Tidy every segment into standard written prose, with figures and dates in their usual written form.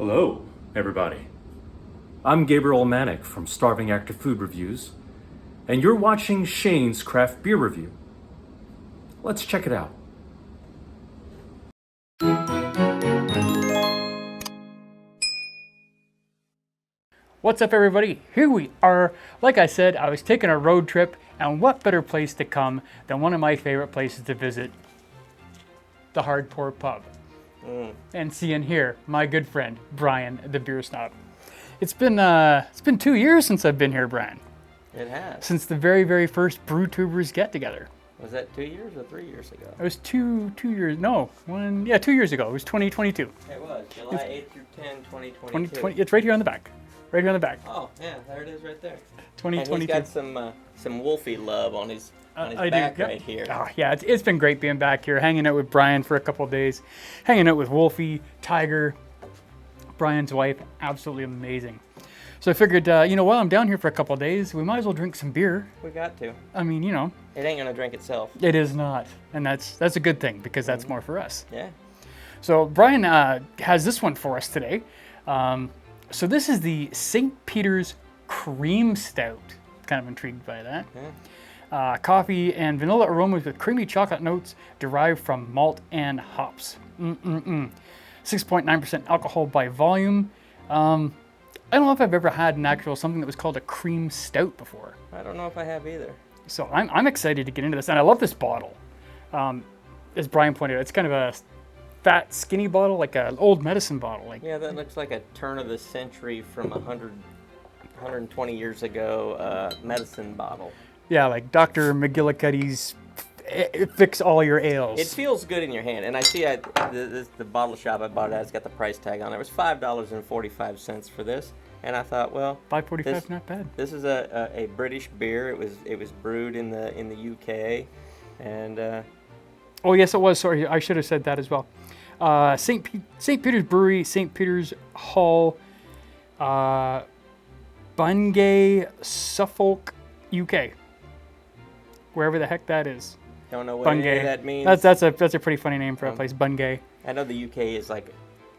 Hello, everybody. I'm Gabriel Manic from Starving Active Food Reviews, and you're watching Shane's Craft Beer Review. Let's check it out. What's up, everybody? Here we are. Like I said, I was taking a road trip, and what better place to come than one of my favorite places to visit, the Hardcore Pub. And seeing here, my good friend, Brian, TheBeerSnob. It's been 2 years since I've been here, Brian. It has. Since the very, very first Brew Tubers get-together. Was that 2 years or 3 years ago? It was 2 years, no, 2 years ago. It was 2022. It was, July 8th through 10, 2022. 2020, it's right here on the back. Right here on the back. Oh, yeah, there it is right there. 2022. And he's got some Wolfie love on his I back do, yep. right here. Oh, yeah, it's been great being back here, hanging out with Brian for a couple of days, hanging out with Wolfie, Tiger, Brian's wife, absolutely amazing. So I figured, while I'm down here for a couple of days, we might as well drink some beer. We got to. I mean, It ain't gonna drink itself. It is not, and that's a good thing because that's more for us. Yeah. So Brian has this one for us today. So this is the St. Peter's Cream Stout. Kind of intrigued by that. Yeah. Coffee and vanilla aromas with creamy chocolate notes derived from malt and hops. 6.9% alcohol by volume. I don't know if I've ever had something that was called a cream stout before. I don't know if I have either. So I'm excited to get into this, and I love this bottle. As Brian pointed out, it's kind of a fat, skinny bottle, like an old medicine bottle. Yeah, that looks like a turn of the century from 120 years ago medicine bottle. Yeah, like Dr. McGillicuddy's fix all your ails. It feels good in your hand, and I see the bottle shop I bought it at has got the price tag on it. It was $5.45 for this, and I thought, well, $5.45, not bad. This is a British beer. It was brewed in the UK, and oh yes, it was. Sorry, I should have said that as well. St. Peter's Brewery, St. Peter's Hall, Bungay, Suffolk, UK. Wherever the heck that is. Don't know what any of that means. That's a pretty funny name for a place, Bungay. I know the UK is like,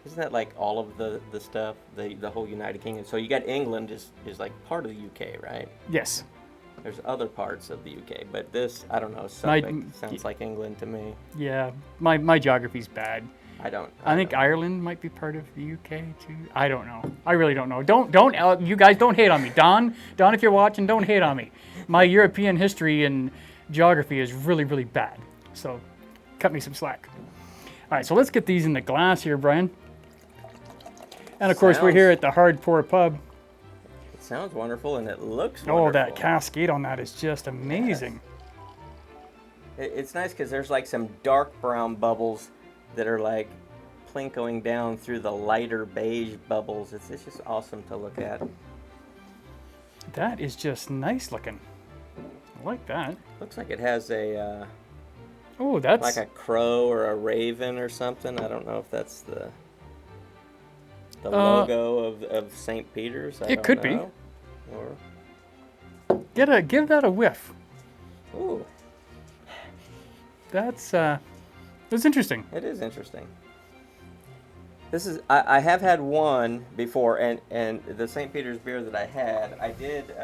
isn't that like all of the stuff, the whole United Kingdom? So you got England is like part of the UK, right? Yes. There's other parts of the UK, but this, I don't know, sounds like England to me. Yeah, my geography's bad. I think Ireland might be part of the UK too. I don't know. I really don't know. Don't you guys don't hate on me. Don, if you're watching, don't hate on me. My European history and geography is really, really bad. So cut me some slack. All right, so let's get these in the glass here, Brian. And of course, we're here at the Hardcore Pub. It sounds wonderful, and it looks wonderful. Oh, that cascade on that is just amazing. Yes. It's nice because there's like some dark brown bubbles that are like plinking down through the lighter beige bubbles. It's just awesome to look at. That is just nice looking. I like that. Looks like it has a that's like a crow or a raven or something. I don't know if that's the logo of St. Peter's. It could be. Or give that a whiff. Ooh. That's interesting. It is interesting. This is I have had one before, and the St. Peter's beer that I did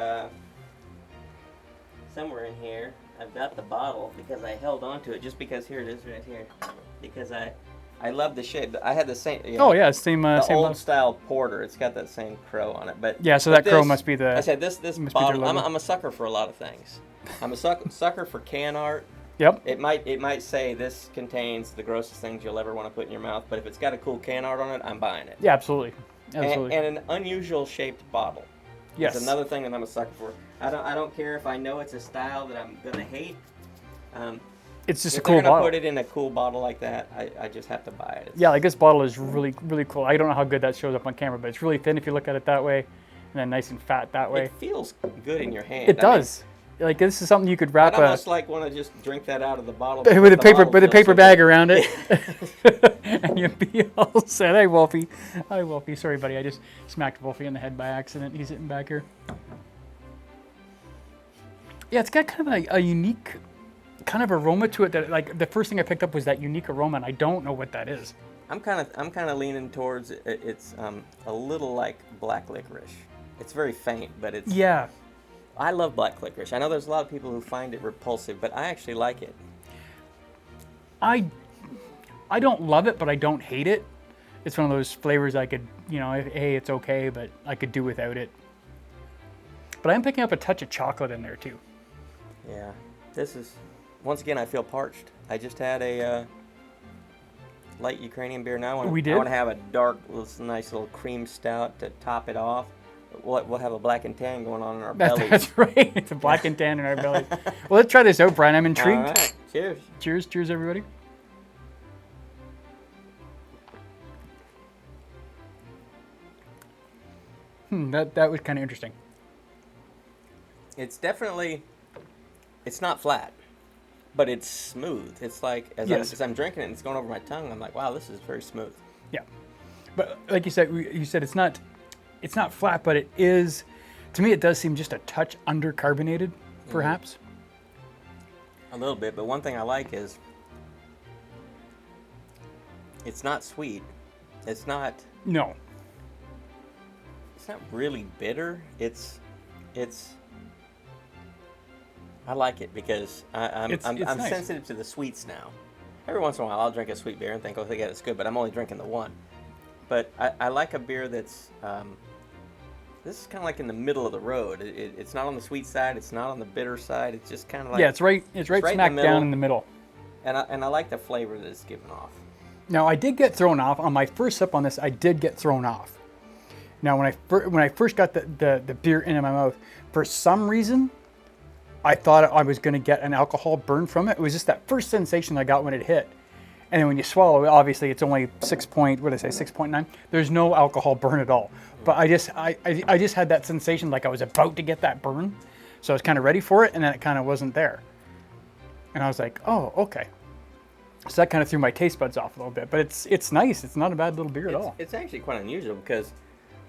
somewhere in here. I've got the bottle because I held on to it just because here it is right here. Because I love the shape. I had the same. Oh yeah, same old style porter. It's got that same crow on it, but yeah. So that crow must be the. I said this bottle. I'm a sucker for a lot of things. I'm a sucker for can art. Yep. It might say this contains the grossest things you'll ever want to put in your mouth, but if it's got a cool can art on it, I'm buying it. Yeah, absolutely. And an unusual shaped bottle. Yes. It's another thing that I'm a sucker for. I don't care if I know it's a style that I'm gonna hate. It's just if a cool they're gonna bottle. put it in a cool bottle like that, I just have to buy it. Yeah, like this bottle is really, really cool. I don't know how good that shows up on camera, but it's really thin if you look at it that way, and then nice and fat that way. It feels good in your hand. It does. Like this is something you could wrap. I'd almost want to just drink that out of the bottle with a paper bag around it, and you'd be all set. Hey, Wolfie. Hi, Wolfie. Sorry, buddy. I just smacked Wolfie in the head by accident. He's sitting back here. Yeah, it's got kind of a unique kind of aroma to it. That like the first thing I picked up was that unique aroma, and I don't know what that is. I'm kind of leaning towards it's a little like black licorice. It's very faint, but it's. Yeah. I love black licorice. I know there's a lot of people who find it repulsive, but I actually like it. I don't love it, but I don't hate it. It's one of those flavors I could, hey, it's okay, but I could do without it. But I'm picking up a touch of chocolate in there too. Yeah, this is, once again, I feel parched. I just had a light Ukrainian beer. Now I want to have a dark, nice little cream stout to top it off. We'll have a black and tan going on in our bellies. That's right. It's a black and tan in our bellies. Well, let's try this out, Brian. I'm intrigued. All right. Cheers. Cheers. Cheers, everybody. That was kind of interesting. It's definitely, it's not flat, but it's smooth. It's like, as I'm drinking it and it's going over my tongue, I'm like, wow, this is very smooth. Yeah. But like you said it's not flat, but it is, to me, it does seem just a touch undercarbonated, perhaps. A little bit, but one thing I like is it's not sweet. It's not. No. It's not really bitter. It's. I like it because I'm nice. sensitive to the sweets now. Every once in a while, I'll drink a sweet beer and think, oh, yeah, it's good, but I'm only drinking the one. But I like a beer that's. This is kind of like in the middle of the road. It's not on the sweet side. It's not on the bitter side. It's just kind of like. Yeah, it's right smack down in the middle. And I like the flavor that it's giving off. Now, I did get thrown off on my first sip on this. I did get thrown off. Now, when I first got the beer into my mouth, for some reason, I thought I was going to get an alcohol burn from it. It was just that first sensation I got when it hit. And then when you swallow it, obviously it's only 6.9. There's no alcohol burn at all. But I just had that sensation like I was about to get that burn. So I was kind of ready for it, and then it kind of wasn't there. And I was like, oh, okay. So that kind of threw my taste buds off a little bit. But it's nice. It's not a bad little beer at all. It's actually quite unusual because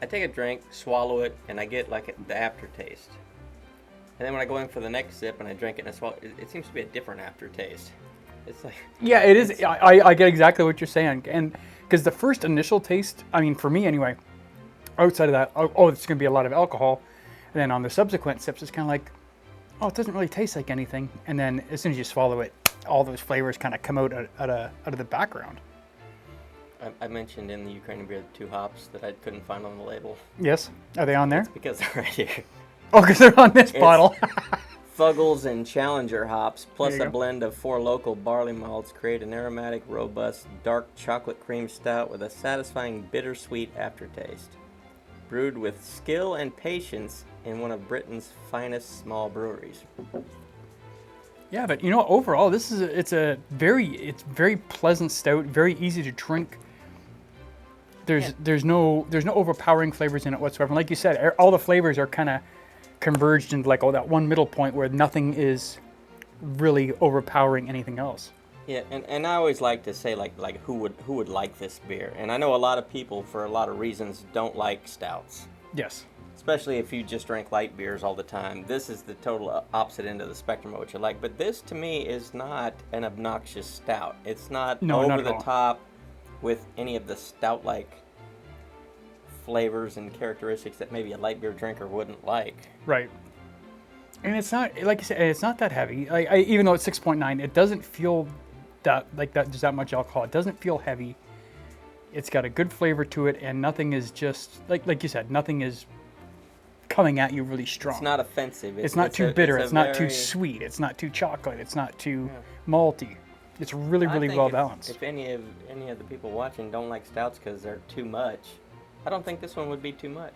I take a drink, swallow it, and I get like the aftertaste. And then when I go in for the next sip and I drink it and I swallow it, seems to be a different aftertaste. It's like, yeah, it is. I get exactly what you're saying. And because the first initial taste, I mean, for me anyway, outside of that, it's going to be a lot of alcohol. And then on the subsequent sips, it's kind of like, oh, it doesn't really taste like anything. And then as soon as you swallow it, all those flavors kind of come out of the background. I mentioned in the Ukrainian beer the 2 hops that I couldn't find on the label. Yes. Are they on there? It's because they're right here. Oh, because they're on this bottle. Fuggles and Challenger hops, plus a go. blend of 4 local barley malts, create an aromatic, robust, dark chocolate cream stout with a satisfying bittersweet aftertaste. Brewed with skill and patience in one of Britain's finest small breweries. Yeah, but overall, it's very pleasant stout, very easy to drink. There's no overpowering flavors in it whatsoever. And like you said, all the flavors are kind of converged into like that one middle point where nothing is really overpowering anything else. Yeah, and I always like to say like who would like this beer? And I know a lot of people for a lot of reasons don't like stouts. Yes. Especially if you just drink light beers all the time. This is the total opposite end of the spectrum of what you like. But this to me is not an obnoxious stout. It's not over the top with any of the stout-like flavors and characteristics that maybe a light beer drinker wouldn't like. Right. And it's not, like you said, it's not that heavy. Even though it's 6.9, it doesn't feel that there's that much alcohol. It doesn't feel heavy. It's got a good flavor to it, and nothing is just, like you said, nothing is coming at you really strong. It's not offensive. It's not too bitter. It's not too sweet. It's not too chocolate. It's not too malty. It's really, really well balanced. If any of the people watching don't like stouts because they're too much, I don't think this one would be too much.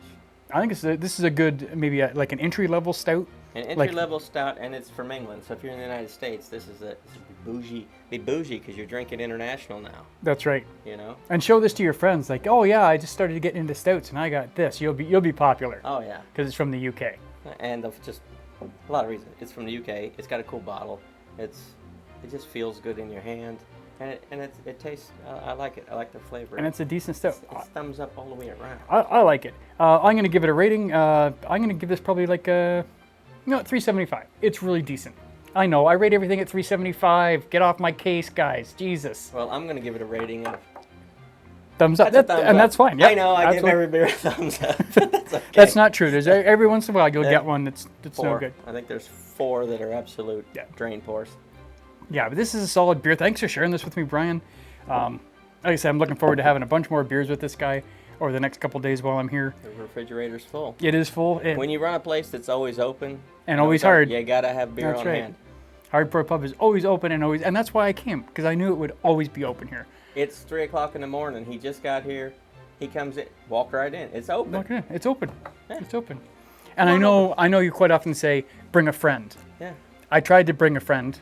I think this is a good, maybe like an entry-level stout. An entry-level stout, and it's from England. So if you're in the United States, this is bougie because you're drinking international now. That's right. And show this to your friends, like, oh yeah, I just started getting into stouts, and I got this. You'll be popular. Oh yeah. Because it's from the UK. And just a lot of reasons. It's from the UK. It's got a cool bottle. It just feels good in your hand. And it tastes, I like it. I like the flavor. And it's a decent stout. It's thumbs up all the way around. I like it. I'm going to give it a rating. I'm going to give this probably like 3.75. It's really decent. I know, I rate everything at 3.75. Get off my case, guys. Jesus. Well, I'm going to give it a rating of Thumbs up. That's a thumbs up. That's fine. Yep, I know, I absolutely. give every beer a thumbs up. That's okay. That's not true. There's every once in a while you'll get one that's Four. no good. I think there's 4 that are absolute drain pours. Yeah, but this is a solid beer. Thanks for sharing this with me, Brian. Like I said, I'm looking forward to having a bunch more beers with this guy over the next couple days while I'm here. The refrigerator's full. It is full. When you run a place that's always open and always hard, you gotta have beer on hand. Hardcore Pub is always open and that's why I came, because I knew it would always be open here. It's 3 o'clock in the morning. He just got here. He comes in, walk right in. It's open. Walk in. It's open. Yeah. It's open. And I know you quite often say, bring a friend. Yeah. I tried to bring a friend,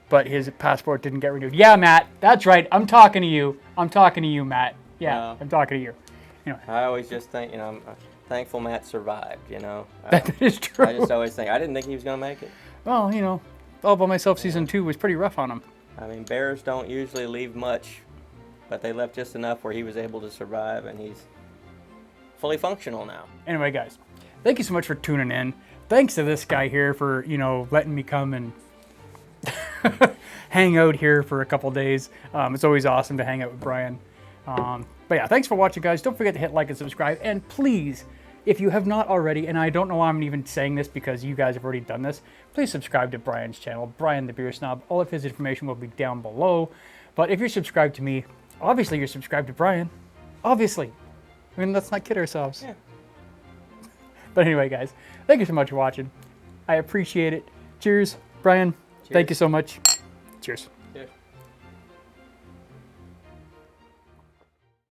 but his passport didn't get renewed. Yeah, Matt, that's right. I'm talking to you. I'm talking to you, Matt. Yeah, I'm talking to you. Anyway. I always just think, I'm thankful Matt survived, That is true. I just always think, I didn't think he was going to make it. Well, All By Myself Season 2 was pretty rough on him. I mean, bears don't usually leave much, but they left just enough where he was able to survive, and he's fully functional now. Anyway, guys, thank you so much for tuning in. Thanks to this guy here for, letting me come and hang out here for a couple days. It's always awesome to hang out with Brian. But yeah, thanks for watching, guys. Don't forget to hit like and subscribe. And please, if you have not already, and I don't know why I'm even saying this because you guys have already done this, please subscribe to Brian's channel, Brian the Beer Snob. All of his information will be down below. But if you're subscribed to me, obviously you're subscribed to Brian. Obviously. I mean, let's not kid ourselves. Yeah. But anyway, guys, thank you so much for watching. I appreciate it. Cheers, Brian. Cheers. Thank you so much. Cheers.